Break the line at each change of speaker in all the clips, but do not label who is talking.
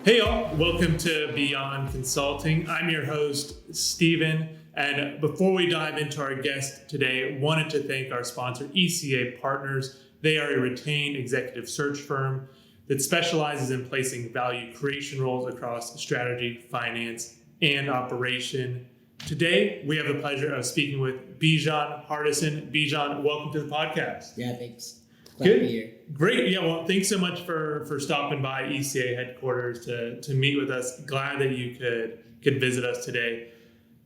Hey y'all, welcome to Beyond Consulting. I'm your host, Steven. And before we dive into our guest today, wanted to thank our sponsor, ECA Partners. They are a retained executive search firm that specializes in placing value creation roles across strategy, finance, and operation. Today, we have the pleasure of speaking with Bijan Hardison. Bijan, welcome to the podcast.
Yeah, thanks. Glad to be here.
Great. Yeah, well, thanks so much for stopping by ECA headquarters to meet with us. Glad that you could visit us today.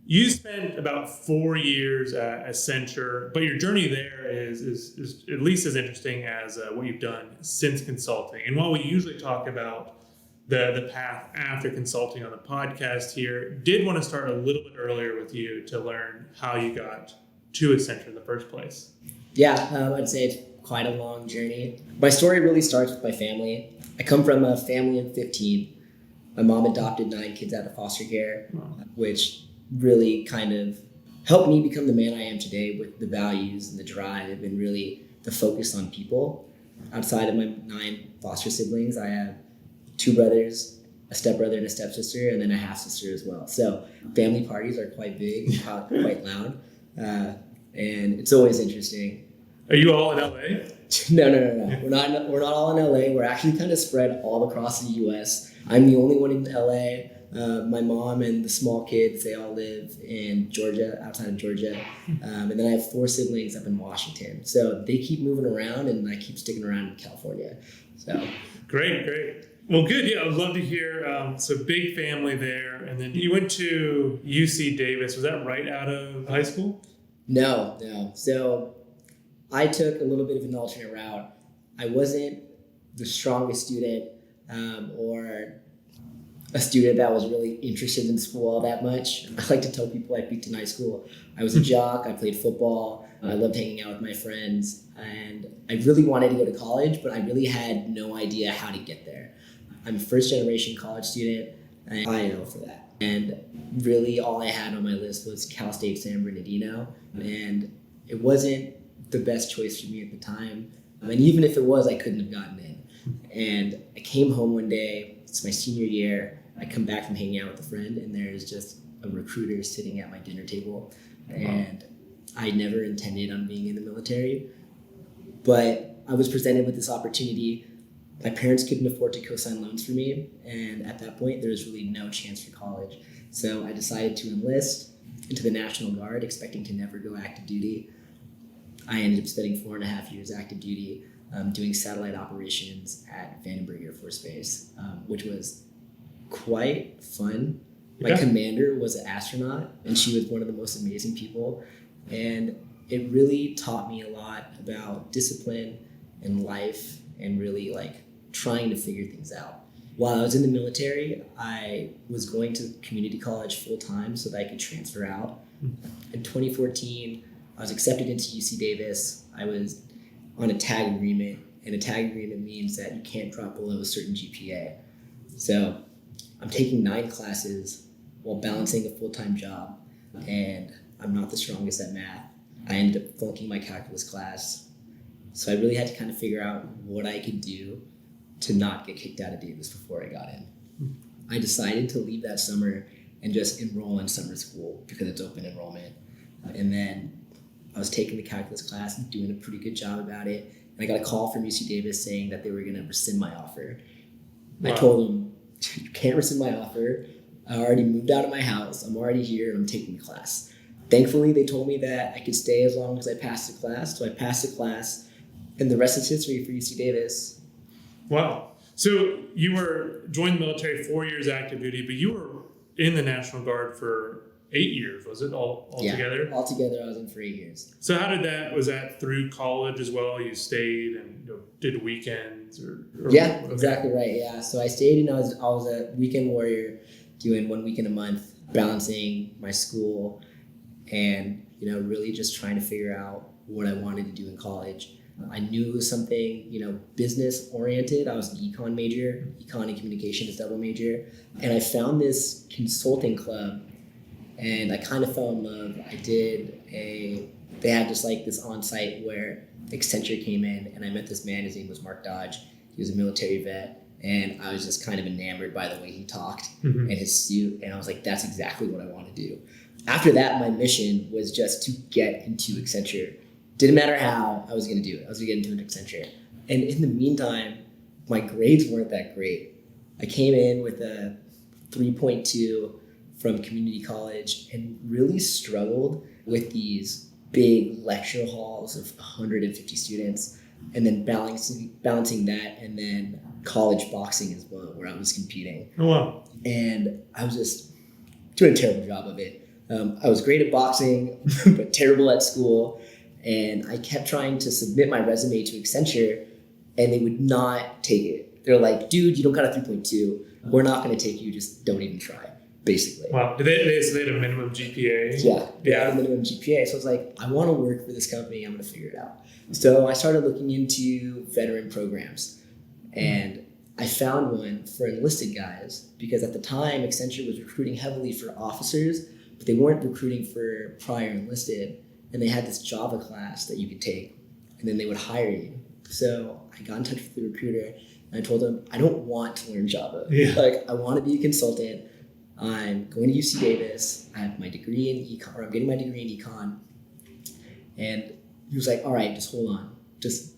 You spent about 4 years at Accenture, but your journey there is at least as interesting as what you've done since consulting. And while we usually talk about the path after consulting on the podcast here, did want to start a little bit earlier with you to learn how you got to Accenture in the first place.
Yeah, I'd say it's quite a long journey. My story really starts with my family. I come from a family of 15. My mom adopted 9 kids out of foster care, which really kind of helped me become the man I am today with the values and the drive and really the focus on people. Outside of my 9 foster siblings, I have 2 brothers, a stepbrother and a stepsister, and then a half-sister as well. So family parties are quite big and quite loud, and it's always interesting.
Are you all in LA?
No. We're not all in LA. We're actually kind of spread all across the US. I'm the only one in LA. My mom and the small kids, they all live in Georgia, outside of Georgia. And then I have 4 siblings up in Washington. So they keep moving around and I keep sticking around in California. So
Great. Well, good. Yeah, I'd love to hear. So big family there. And then you went to UC Davis. Was that right out of high school?
No. So I took a little bit of an alternate route. I wasn't the strongest student or a student that was really interested in school all that much. I like to tell people I peaked in high school. I was a jock. I played football. I loved hanging out with my friends. And I really wanted to go to college, but I really had no idea how to get there. I'm a first-generation college student, and I know for that. And really all I had on my list was Cal State San Bernardino. And it wasn't the best choice for me at the time. And even if it was, I couldn't have gotten in. And I came home one day, it's my senior year, I come back from hanging out with a friend and there's just a recruiter sitting at my dinner table. And I never intended on being in the military, but I was presented with this opportunity. My parents couldn't afford to co-sign loans for me. And at that point, there was really no chance for college. So I decided to enlist into the National Guard, expecting to never go active duty. I ended up spending 4.5 years active duty doing satellite operations at Vandenberg Air Force Base, which was quite fun. My commander was an astronaut, and she was one of the most amazing people. And it really taught me a lot about discipline and life and really like trying to figure things out. While I was in the military, I was going to community college full time so that I could transfer out. In 2014, I was accepted into UC Davis. I was on a tag agreement, and a tag agreement means that you can't drop below a certain GPA. So I'm taking 9 classes while balancing a full-time job, and I'm not the strongest at math. I ended up flunking my calculus class. So I really had to kind of figure out what I could do to not get kicked out of Davis before I got in. I decided to leave that summer and just enroll in summer school because it's open enrollment. And then I was taking the calculus class and doing a pretty good job about it. And I got a call from UC Davis saying that they were going to rescind my offer. Wow. I told them, you can't rescind my offer. I already moved out of my house. I'm already here and I'm taking the class. Thankfully, they told me that I could stay as long as I passed the class. So I passed the class and the rest is history for UC Davis.
Wow. So you joined the military 4 years active duty, but you were in the National Guard for 8 years, was it all together?
Yeah, altogether I was in for 8 years.
So was that through college as well? You stayed and did weekends or
Yeah, okay. Exactly right. Yeah. So I stayed and I was a weekend warrior doing 1 weekend a month, balancing my school and, really just trying to figure out what I wanted to do in college. I knew it was something, business oriented. I was an econ major, econ and communications double major. And I found this consulting club and I kind of fell in love. They had just like this on-site where Accenture came in and I met this man. His name was Mark Dodge. He was a military vet And I was just kind of enamored by the way he talked
Mm-hmm.
and his suit. And I was like, that's exactly what I want to do. After that, my mission was just to get into Accenture. Didn't matter how, I was going to do it. I was going to get into an Accenture. And in the meantime, my grades weren't that great. I came in with a 3.2 from community college and really struggled with these big lecture halls of 150 students, and then balancing that, and then college boxing as well, where I was competing.
Oh, wow.
And I was just doing a terrible job of it. I was great at boxing, but terrible at school. And I kept trying to submit my resume to Accenture, and they would not take it. They're like, dude, you don't got a 3.2. We're not going to take you. Just don't even try, basically.
Wow. So they had a minimum GPA?
Yeah. They
Yeah.
had a minimum GPA. So I was like, I want to work for this company. I'm going to figure it out. So I started looking into veteran programs. And I found one for enlisted guys because at the time, Accenture was recruiting heavily for officers, but they weren't recruiting for prior enlisted. And they had this Java class that you could take, and then they would hire you. So I got in touch with the recruiter, and I told him, I don't want to learn Java.
Yeah.
Like, I want to be a consultant. I'm going to UC Davis. I have my degree in econ, or I'm getting my degree in econ. And he was like, all right, just hold on.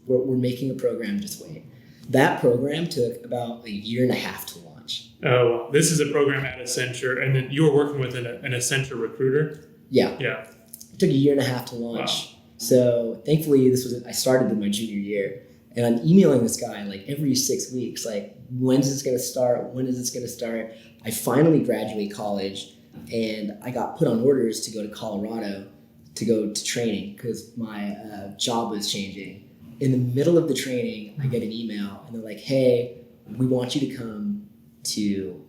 We're making a program, just wait. That program took about a year and a half to launch.
Oh, wow. This is a program at Accenture, and then you were working with an Accenture recruiter?
Yeah.
Yeah.
It took a year and a half to launch. Wow. So thankfully, I started in my junior year, and I'm emailing this guy like every 6 weeks, like, when's this going to start? When is this going to start? I finally graduate college, and I got put on orders to go to Colorado to go to training because my job was changing. In the middle of the training, I get an email, and they're like, hey, we want you to come to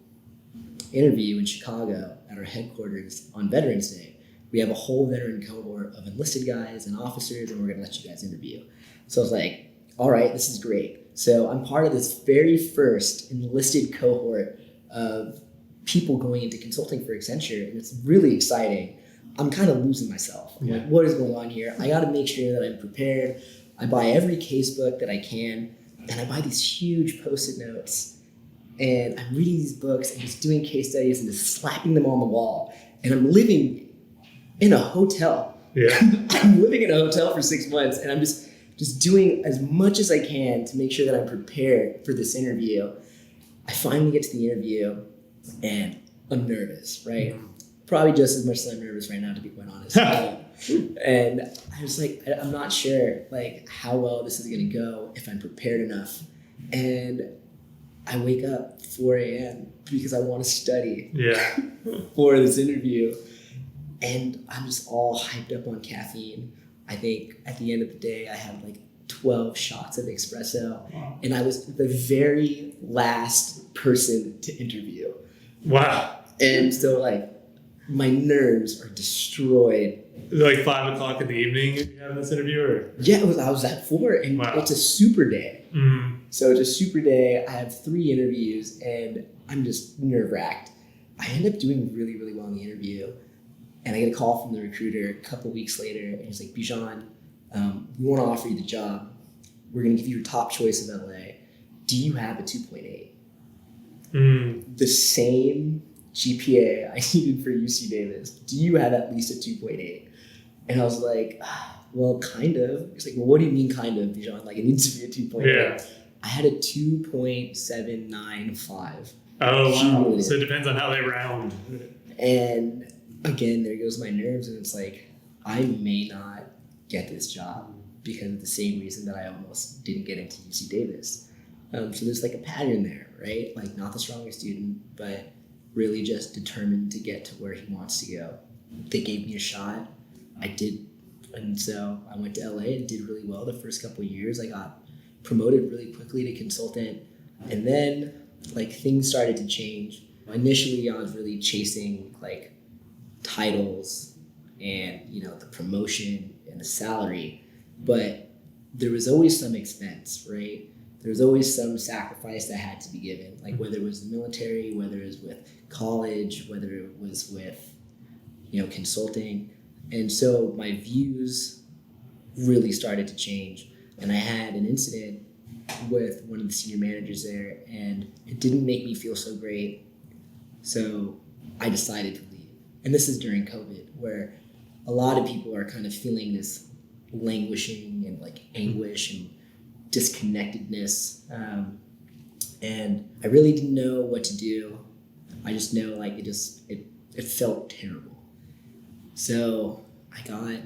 interview in Chicago at our headquarters on Veterans Day. We have a whole veteran cohort of enlisted guys and officers, and we're going to let you guys interview. So I was like, all right, this is great. So I'm part of this very first enlisted cohort of people going into consulting for Accenture, and it's really exciting. I'm kind of losing myself. I'm like, what is going on here? I got to make sure that I'm prepared. I buy every case book that I can, and I buy these huge Post-it notes, and I'm reading these books and just doing case studies and just slapping them on the wall. And I'm living in a hotel.
Yeah.
I'm living in a hotel for 6 months, and I'm just doing as much as I can to make sure that I'm prepared for this interview. I finally get to the interview, and I'm nervous, right? Probably just as much as I'm nervous right now, to be quite honest. And I was like, I'm not sure like how well this is going to go, if I'm prepared enough. And I wake up 4 a.m. because I want to study for this interview. And I'm just all hyped up on caffeine. I think at the end of the day, I had like 12 shots of espresso. Wow. And I was the very last person to interview.
Wow.
And so like my nerves are destroyed.
Is it like 5 o'clock in the evening you have this interview? Or?
Yeah, I was at 4, and
wow.
It's a super day.
Mm-hmm.
So it's a super day. I have 3 interviews, and I'm just nerve-wracked. I end up doing really, really well in the interview, and I get a call from the recruiter a couple weeks later, and he's like, Bijan, we want to offer you the job. We're going to give you your top choice of LA. Do you have a 2.8? The same GPA I needed for UC Davis. Do you have at least a 2.8? And I was like, well, kind of. He's like, well, what do you mean kind of, Bijan? Like, it needs to be a 2.8. Yeah. I had a 2.795.
Oh, wow. So it depends on how they round.
And again, there goes my nerves. And it's like, I may not get this job because of the same reason that I almost didn't get into UC Davis. So there's like a pattern there, right? Like, not the strongest student, but really just determined to get to where he wants to go. They gave me a shot. I did. And so I went to LA and did really well the first couple of years. I got promoted really quickly to consultant. And then like things started to change. Initially, I was really chasing like titles and, you know, the promotion and the salary, but there was always some expense, right? There was always some sacrifice that had to be given, like whether it was the military, whether it was with college, whether it was with, you know, consulting. And so my views really started to change. And I had an incident with one of the senior managers there, and it didn't make me feel so great. So I decided to leave. And this is during COVID, where a lot of people are kind of feeling this languishing and like anguish and disconnectedness. And I really didn't know what to do. I just know like it felt terrible. So I got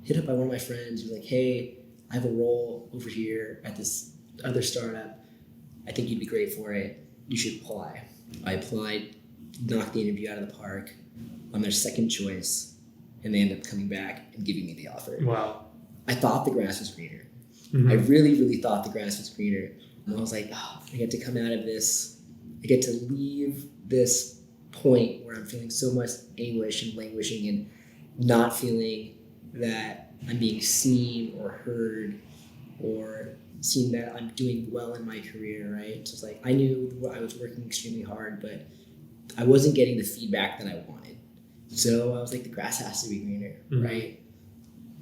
hit up by one of my friends who was like, hey, I have a role over here at this other startup. I think you'd be great for it. You should apply. I applied, knocked the interview out of the park. I'm their second choice, and they ended up coming back and giving me the offer.
Wow.
I thought the grass was greener.
Mm-hmm.
I really, really thought the grass was greener. And I was like, oh, I get to come out of this. I get to leave this point where I'm feeling so much anguish and languishing and not feeling that I'm being seen or heard or seen that I'm doing well in my career, right? So it's like I knew I was working extremely hard, but I wasn't getting the feedback that I wanted. So I was like, the grass has to be greener,
mm-hmm.
right?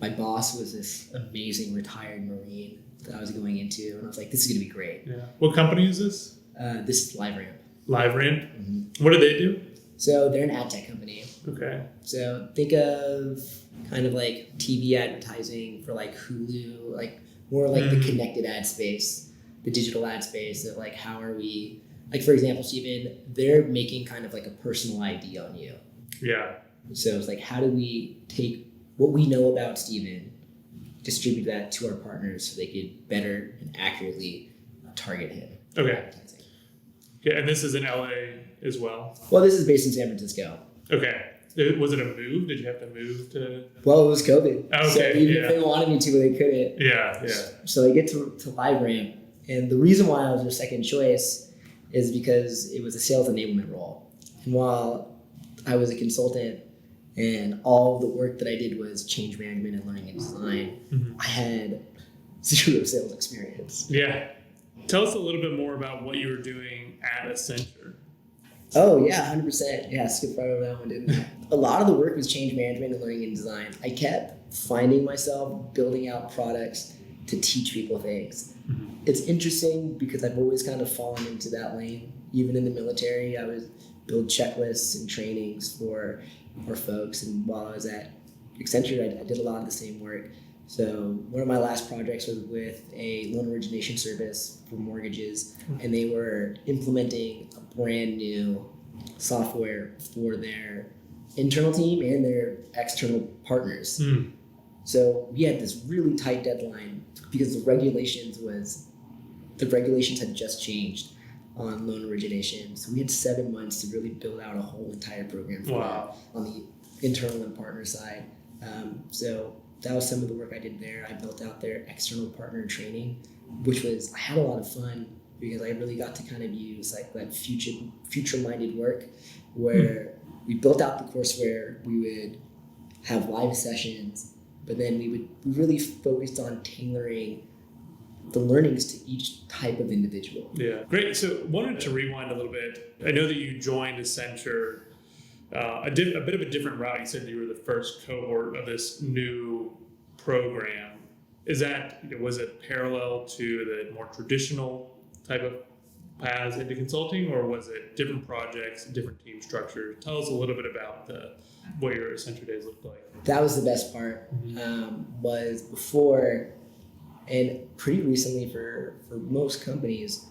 My boss was this amazing retired Marine that I was going into, and I was like, this is going to be great.
Yeah. What company is this?
This is LiveRamp.
LiveRamp?
Mm-hmm.
What do they do?
So they're an ad tech company.
Okay.
So think of kind of like TV advertising for like Hulu, like more like the connected ad space, the digital ad space of like, how are we, like for example, Steven, they're making kind of like a personal ID on you.
Yeah.
So it's like, how do we take what we know about Steven, distribute that to our partners so they could better and accurately target him.
Okay.
Advertising.
Okay, and this is in LA as well?
Well, this is based in San Francisco.
Okay. Was it a move? Did you have to move to?
Well, it was COVID.
Okay,
so even if they wanted me to, they couldn't.
Yeah.
So I get to LiveRamp, and the reason why I was their second choice is because it was a sales enablement role. And while I was a consultant and all the work that I did was change management and learning and design,
mm-hmm.
I had zero sales experience.
Yeah. Tell us a little bit more about what you were doing at Accenture.
Oh, yeah, 100%. Yeah, skip right over that one, didn't I? A lot of the work was change management and learning and design. I kept finding myself building out products to teach people things.
Mm-hmm.
It's interesting because I've always kind of fallen into that lane. Even in the military, I would build checklists and trainings for folks. And while I was at Accenture, I did a lot of the same work. So one of my last projects was with a loan origination service for mortgages, and they were implementing a brand new software for their internal team and their external partners.
Mm.
So we had this really tight deadline because the regulations had just changed on loan origination. So we had 7 months to really build out a whole entire program for
wow.
them on the internal and partner side. So that was some of the work I did there. I built out their external partner training, which was, I had a lot of fun because I really got to kind of use like that future-minded work where we built out the course where we would have live sessions, but then we really focused on tailoring the learnings to each type of individual.
Yeah, great. So wanted to rewind a little bit. I know that you joined Accenture a bit of a different route. You said that you were the first cohort of this new program. Was it parallel to the more traditional type of paths into consulting, or was it different projects, different team structures? Tell us a little bit about what your Accenture days looked like.
That was the best part. Was before, and pretty recently for most companies,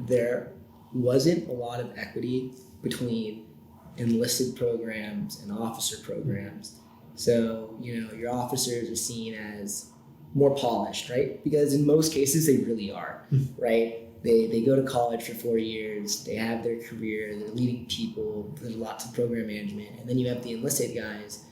there wasn't a lot of equity between enlisted programs and officer programs. So, your officers are seen as more polished, right? Because in most cases, they really are, right? They go to college for 4 years, they have their career, they're leading people, there's lots of program management. And then you have the enlisted guys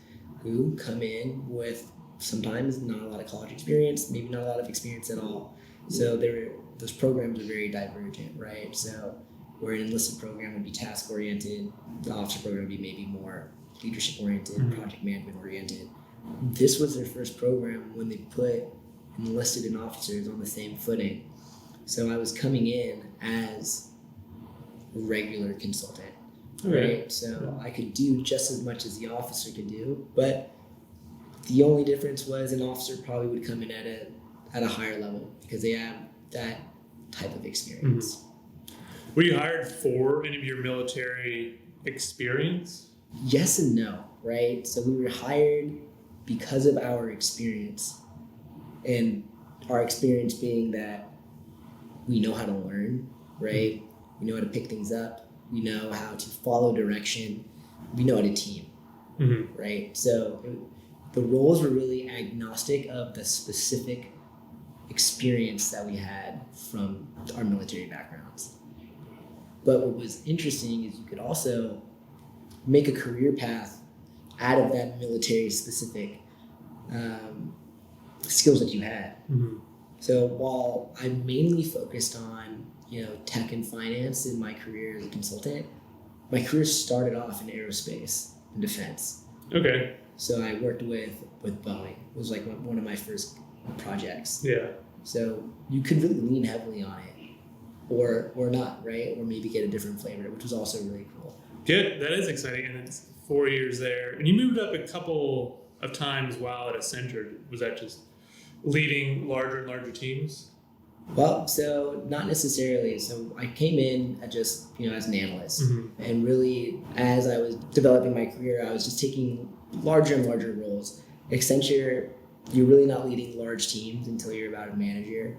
who come in with sometimes not a lot of college experience, maybe not a lot of experience at all. So those programs are very divergent, right? So where an enlisted program would be task-oriented, the officer program would be maybe more leadership-oriented, project management-oriented. This was their first program when they put enlisted and officers on the same footing. So I was coming in as a regular consultant, right? So I could do just as much as the officer could do, but the only difference was an officer probably would come in at a higher level because they have that type of experience.
Were you hired for any of your military experience?
Yes and no, right? So we were hired because of our experience, and our experience being that we know how to learn, right? We know how to pick things up. We know how to follow direction. We know how to team, right? So the roles were really agnostic of the specific experience that we had from our military backgrounds. But what was interesting is you could also make a career path out of that military specific skills that you had. So while I mainly focused on tech and finance in my career as a consultant, my career started off in aerospace and defense.
Okay.
So I worked with Boeing. It was like one of my first projects.
Yeah.
So you could really lean heavily on it, or not, right? Or maybe get a different flavor, which was also really cool.
Good. That is exciting. And it's 4 years there. And you moved up a couple of times while at Accenture. Was that just leading larger and larger teams?
Well, so not necessarily. So I came in at just, as an analyst. And really, as I was developing my career, I was just taking larger and larger roles. Accenture, you're really not leading large teams until you're about a manager.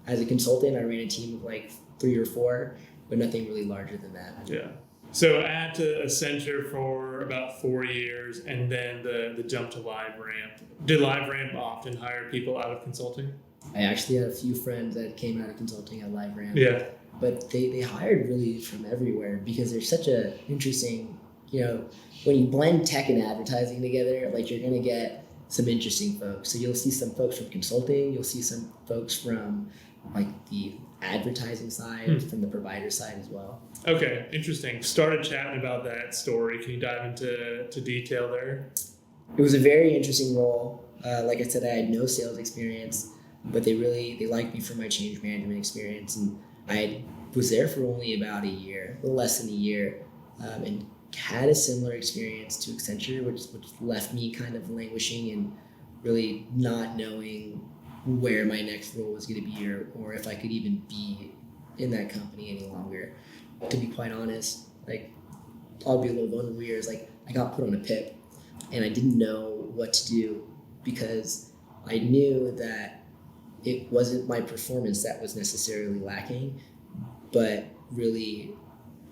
As a consultant, I ran a team of like 3 or 4, but nothing really larger than that.
Yeah. So at Accenture for about 4 years, and then the jump to LiveRamp. Did LiveRamp often hire people out of consulting?
I actually had a few friends that came out of consulting at LiveRamp.
Yeah.
But they hired really from everywhere because there's such a interesting, when you blend tech and advertising together, like you're going to get some interesting folks. So you'll see some folks from consulting, you'll see some folks from like the advertising side, from the provider side as well.
Okay, interesting. Started chatting about that story. Can you dive into detail there?
It was a very interesting role. Like I said, I had no sales experience, but they liked me for my change management experience. And I was there for only about a year, a little less than a year, and had a similar experience to Accenture, which left me kind of languishing and really not knowing where my next role was going to be or if I could even be in that company any longer. To be quite honest, like I'll be a little vulnerable here, is like I got put on a PIP and I didn't know what to do because I knew that it wasn't my performance that was necessarily lacking, but really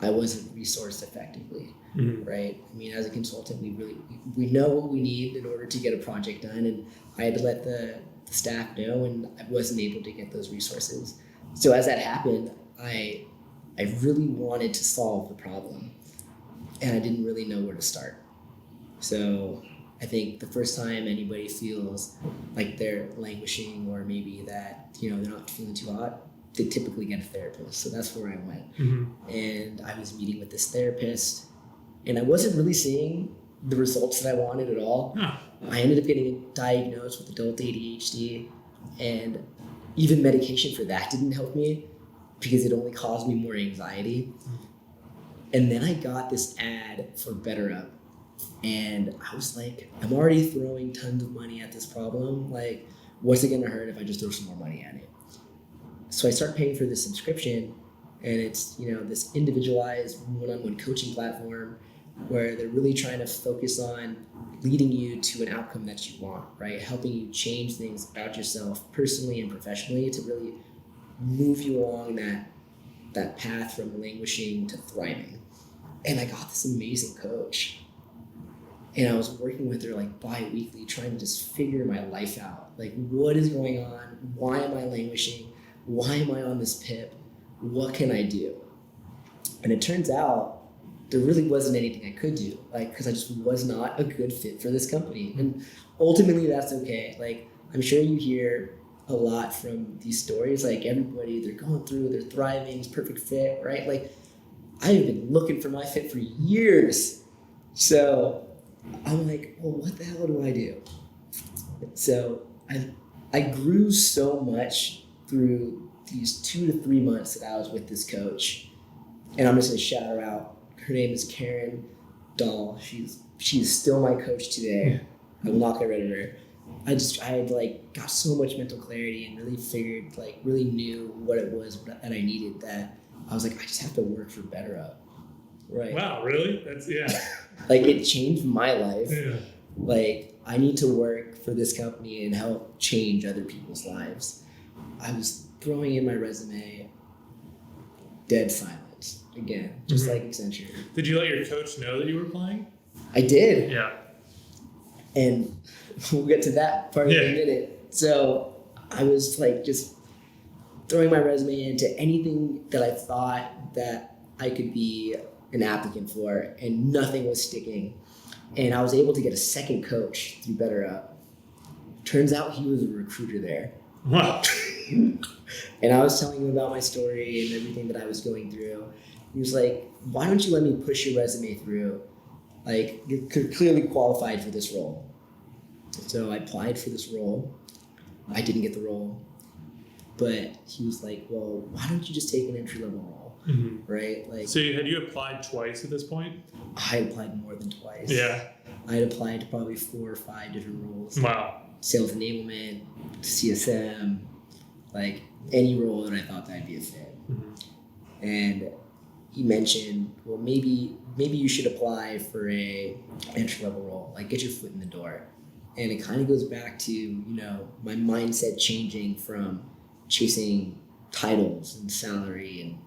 I wasn't resourced effectively, right? I mean, as a consultant, we know what we need in order to get a project done, and I had to let the staff know, and I wasn't able to get those resources. So as that happened, I really wanted to solve the problem, and I didn't really know where to start. So I think the first time anybody feels like they're languishing or maybe that they're not feeling too hot, they typically get a therapist. So that's where I went. And I was meeting with this therapist, and I wasn't really seeing the results that I wanted at all. I ended up getting diagnosed with adult ADHD, and even medication for that didn't help me because it only caused me more anxiety. And then I got this ad for BetterUp, and I was like, I'm already throwing tons of money at this problem. Like, what's it gonna hurt if I just throw some more money at it? So I start paying for this subscription, and it's this individualized one-on-one coaching platform where they're really trying to focus on leading you to an outcome that you want, right? Helping you change things about yourself personally and professionally to really move you along that path from languishing to thriving. And I got this amazing coach, and I was working with her like bi-weekly, trying to just figure my life out. Like, what is going on? Why am I languishing? Why am I on this PIP? What can I do? And it turns out there really wasn't anything I could do, like, because I just was not a good fit for this company. And ultimately that's okay. Like, I'm sure you hear a lot from these stories, like everybody, they're going through, they're thriving, it's perfect fit, right? Like, I've been looking for my fit for years. So I'm like, well, what the hell do I do? So I grew so much through these 2 to 3 months that I was with this coach. And I'm just gonna shout her out. Her name is Karen Dahl. She's still my coach today. I will not get rid of her. I had like got so much mental clarity and really knew what it was that I needed, that I was like, I just have to work for BetterUp. Right.
Wow, really? That's, yeah.
Like, it changed my life.
Yeah.
Like, I need to work for this company and help change other people's lives. I was throwing in my resume, dead silence again, just like Accenture.
Did you let your coach know that you were applying?
I did.
Yeah.
And we'll get to that part in a minute. So I was like just throwing my resume into anything that I thought that I could be an applicant for, and nothing was sticking. And I was able to get a second coach through BetterUp. Turns out he was a recruiter there.
Wow.
And I was telling him about my story and everything that I was going through. He was like, why don't you let me push your resume through? Like, you're clearly qualified for this role. So I applied for this role. I didn't get the role. But he was like, well, why don't you just take an entry-level role? Right? Like,
so had you applied twice at this point?
I had applied more than twice.
Yeah.
I had applied to probably 4 or 5 different roles.
Wow.
Sales enablement, CSM, like any role that I thought that I'd be a fit. And he mentioned, well, maybe you should apply for a entry-level role, like get your foot in the door. And it kind of goes back to, you know, my mindset changing from chasing titles and salary and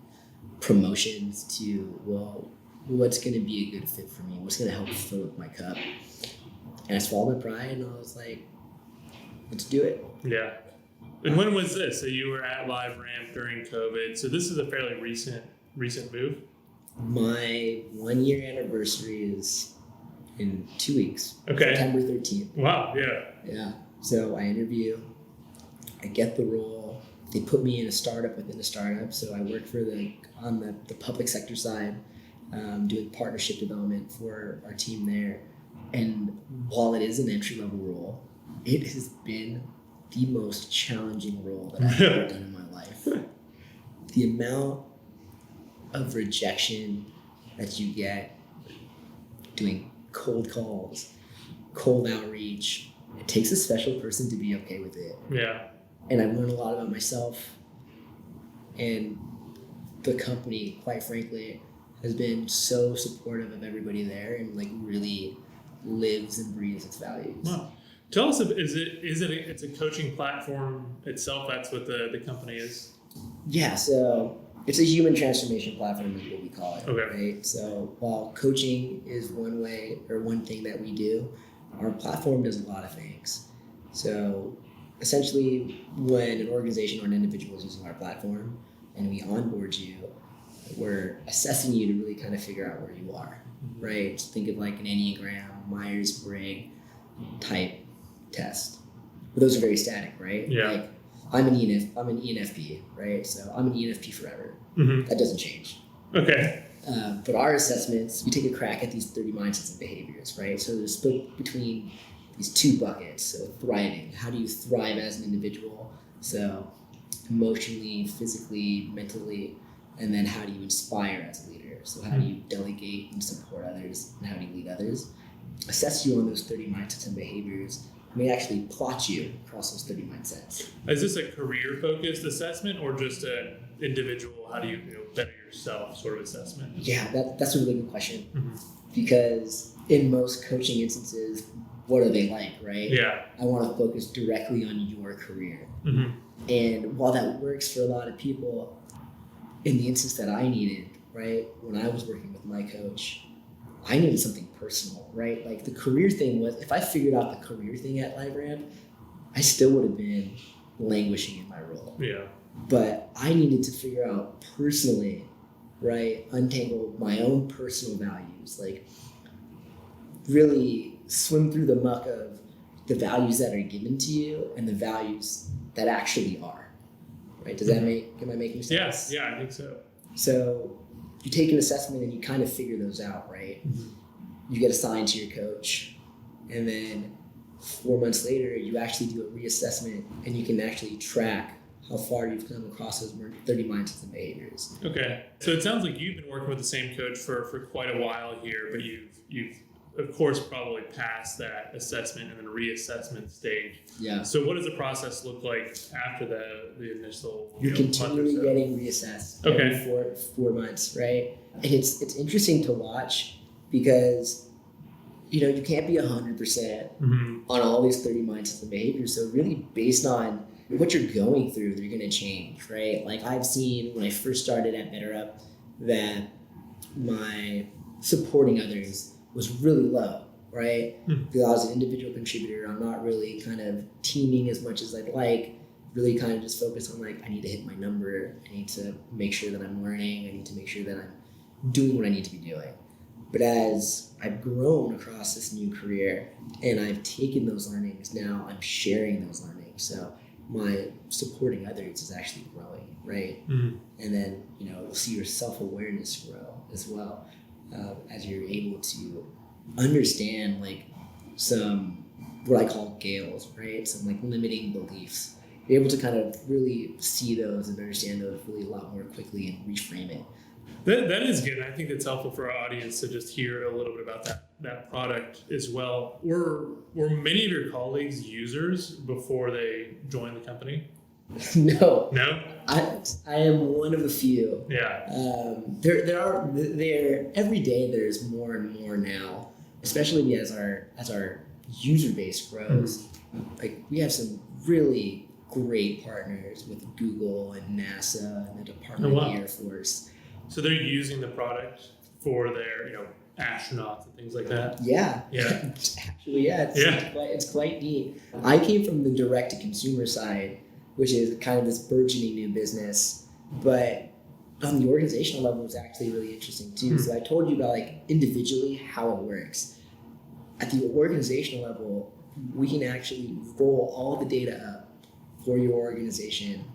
promotions to, well, what's going to be a good fit for me? What's going to help fill up my cup? And I swallowed my pride and I was like, let's do it.
Yeah. And when was this? So you were at LiveRamp during COVID. So this is a fairly recent move?
My 1-year anniversary is in 2 weeks.
Okay.
September 13th.
Wow, yeah.
Yeah. So I interview, I get the role. They put me in a startup within a startup. So I work on the public sector side, doing partnership development for our team there. And while it is an entry-level role, it has been the most challenging role that I've ever done in my life. The amount of rejection that you get doing cold calls, cold outreach, it takes a special person to be okay with it.
Yeah.
And I've learned a lot about myself, and the company, quite frankly, has been so supportive of everybody there and like really lives and breathes its values.
Wow. Tell us, it's a coaching platform itself? That's what the company is?
Yeah, so it's a human transformation platform is what we call it.
Okay.
Right? So while coaching is one way or one thing that we do, our platform does a lot of things. So essentially, when an organization or an individual is using our platform and we onboard you, we're assessing you to really kind of figure out where you are, right? So think of like an Enneagram, Myers-Briggs type test. But those are very static, right?
Yeah.
Like I'm an ENFP, right? So I'm an ENFP forever. That doesn't change.
Okay.
But our assessments, you take a crack at these 30 mindsets and behaviors, right? So there's split between these 2 buckets. So thriving, how do you thrive as an individual? So emotionally, physically, mentally, and then how do you inspire as a leader? So how do you delegate and support others, and how do you lead others? Assess you on those 30 mindsets and behaviors. We actually plot you across those 30 mindsets.
Is this a career-focused assessment or just an individual, how do you better yourself sort of assessment?
Yeah, that's a really good question. Because in most coaching instances, what are they like, right?
Yeah.
I want to focus directly on your career. And while that works for a lot of people, in the instance that I needed, right, when I was working with my coach, I needed something personal, right? Like the career thing was, if I figured out the career thing at LiveRamp, I still would have been languishing in my role.
Yeah.
But I needed to figure out personally, right, untangle my own personal values, like really swim through the muck of the values that are given to you and the values that actually are, right? Am I making sense?
Yes, yeah, I think so.
So you take an assessment and you kind of figure those out, right? You get assigned to your coach, and then 4 months later, you actually do a reassessment and you can actually track how far you've come across those 30 mindsets and behaviors.
Okay. So it sounds like you've been working with the same coach for quite a while here, but you've of course, probably past that assessment and then reassessment stage.
Yeah.
So what does the process look like after the initial?
You're continually getting reassessed every 4 months, right? And it's interesting to watch because you can't be 100% on all these 30 mindsets and behaviors. So really based on what you're going through, they're going to change, right? Like I've seen when I first started at BetterUp that my supporting others was really low, right? Because I was an individual contributor. I'm not really kind of teaming as much as I'd like, really kind of just focused on like, I need to hit my number. I need to make sure that I'm learning. I need to make sure that I'm doing what I need to be doing. But as I've grown across this new career and I've taken those learnings, now I'm sharing those learnings. So my supporting others is actually growing, right? And then, you'll see your self-awareness grow as well as you're able to understand like some, what I call gales, right? Some like limiting beliefs. You're able to kind of really see those and understand those really a lot more quickly and reframe it.
That is good. I think it's helpful for our audience to just hear a little bit about that product as well. Were many of your colleagues users before they joined the company?
No.
No?
I am one of a few.
Yeah.
There every day there's more and more now, especially as our user base grows. Like we have some really great partners with Google and NASA and the Department of the Air Force.
So they're using the product for their, astronauts and things like that.
Yeah. Actually, it's quite neat. I came from the direct to consumer side, which is kind of this burgeoning new business, but on the organizational level, it's actually really interesting too. So I told you about like individually how it works. At the organizational level, we can actually roll all the data up for your organization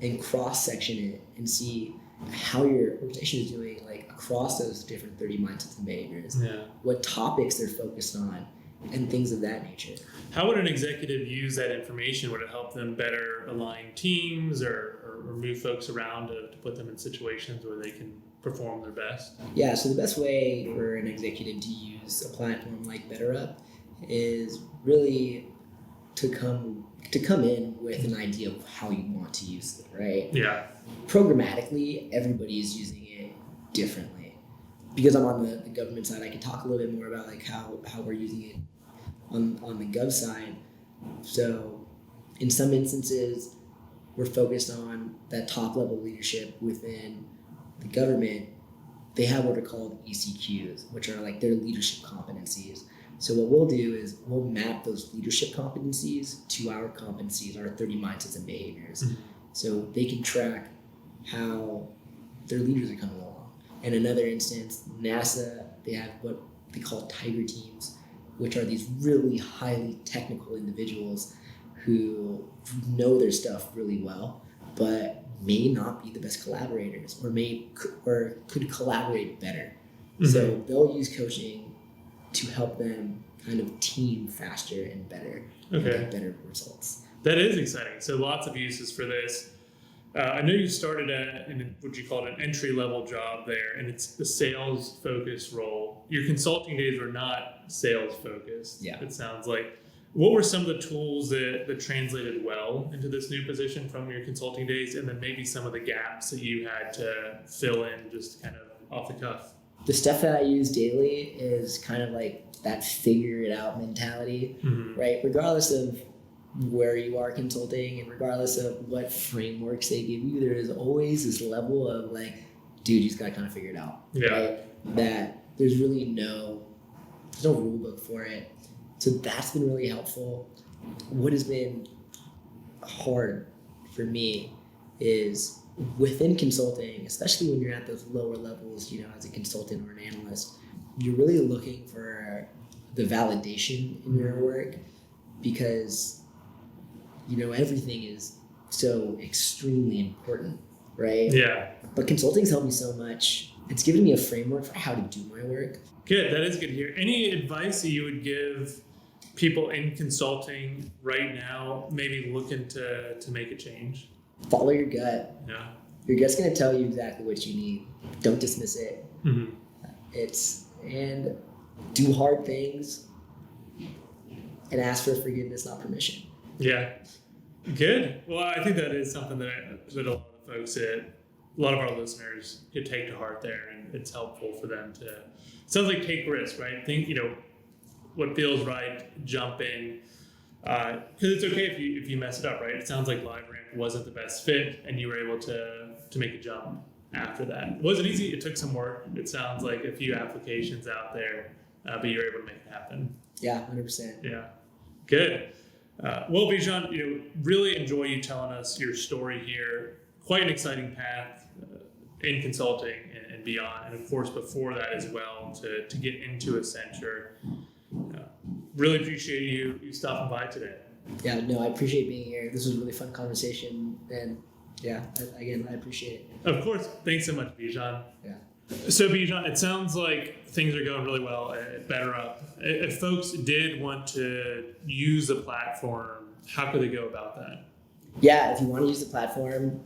and cross-section it and see how your organization is doing like across those different 30 mindsets and behaviors, what topics they're focused on, and things of that nature.
How would an executive use that information? Would it help them better align teams or move folks around to put them in situations where they can perform their best?
Yeah, so the best way for an executive to use a platform like BetterUp is really to come in with an idea of how you want to use it, right?
Yeah.
Programmatically, everybody is using it differently. Because I'm on the government side, I can talk a little bit more about like how we're using it on the gov side. So in some instances, we're focused on that top level leadership within the government. They have what are called ECQs, which are like their leadership competencies. So what we'll do is we'll map those leadership competencies to our competencies, our 30 mindsets and behaviors. So they can track how their leaders are coming along. In another instance, NASA, they have what they call tiger teams, which are these really highly technical individuals who know their stuff really well, but may not be the best collaborators or could collaborate better. So they'll use coaching to help them kind of team faster and better and get better results.
That is exciting. So lots of uses for this. I know you started in what you called an entry-level job there, and it's a sales-focused role. Your consulting days were not sales-focused, it sounds like. What were some of the tools that translated well into this new position from your consulting days, and then maybe some of the gaps that you had to fill in just kind of off the cuff?
The stuff that I use daily is kind of like that figure it out mentality, right? Regardless of where you are consulting and regardless of what frameworks they give you, there is always this level of like, dude, you just gotta kind of figure it out, right? That there's really no rule book for it. So that's been really helpful. What has been hard for me is within consulting, especially when you're at those lower levels, as a consultant or an analyst, you're really looking for the validation in your work because, everything is so extremely important, right?
Yeah.
But consulting's helped me so much. It's given me a framework for how to do my work.
Good. That is good to hear. Any advice that you would give people in consulting right now, maybe looking to make a change?
Follow your gut.
Yeah.
Your gut's going to tell you exactly what you need. Don't dismiss it. do hard things, and ask for forgiveness, not permission.
Yeah. Good. Well, I think that is something that a lot of folks, a lot of our listeners could take to heart there, and it's helpful for them to. It sounds like take risks, right? Think, what feels right, jump in, because it's okay if you mess it up, right? It sounds like LiveRamp wasn't the best fit, and you were able to make a jump after that. It wasn't easy. It took some work. It sounds like a few applications out there, but you were able to make it happen.
Yeah, 100%.
Yeah. Good. Well, Bijan, really enjoy you telling us your story here. Quite an exciting path in consulting and beyond, and of course before that as well to get into Accenture. Really appreciate you stopping by today.
Yeah, no, I appreciate being here. This was a really fun conversation, and yeah, I appreciate it.
Of course. Thanks so much, Bijan.
Yeah.
So, Bijan, it sounds like things are going really well at BetterUp. If folks did want to use the platform, how could they go about that?
Yeah, if you want to use the platform,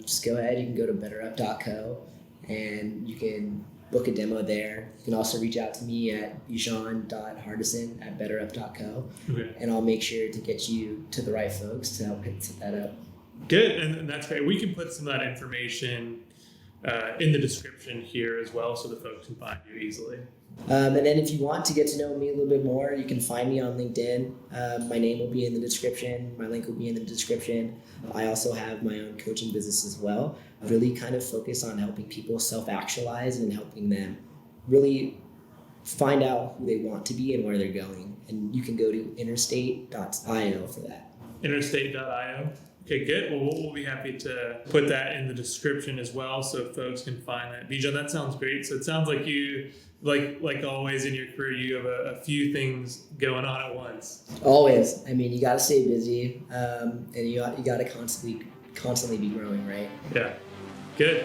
just go ahead. You can go to betterup.co and you can book a demo there. You can also reach out to me at bijan.hardison@betterup.co.
Okay.
And I'll make sure to get you to the right folks to help set that up.
Good, and that's great. We can put some of that information in the description here as well so that folks can find you easily.
And then if you want to get to know me a little bit more, you can find me on LinkedIn. My name will be in the description. My link will be in the description. I also have my own coaching business as well. I really kind of focus on helping people self-actualize and helping them really find out who they want to be and where they're going. And you can go to interstate.io for that.
Interstate.io. Okay, good. Well, we'll be happy to put that in the description as well so folks can find that. Bijan, that sounds great. So it sounds like you, like always in your career, you have a few things going on at once.
Always. I mean, you got to stay busy, and you got to constantly be growing, right?
Yeah. Good.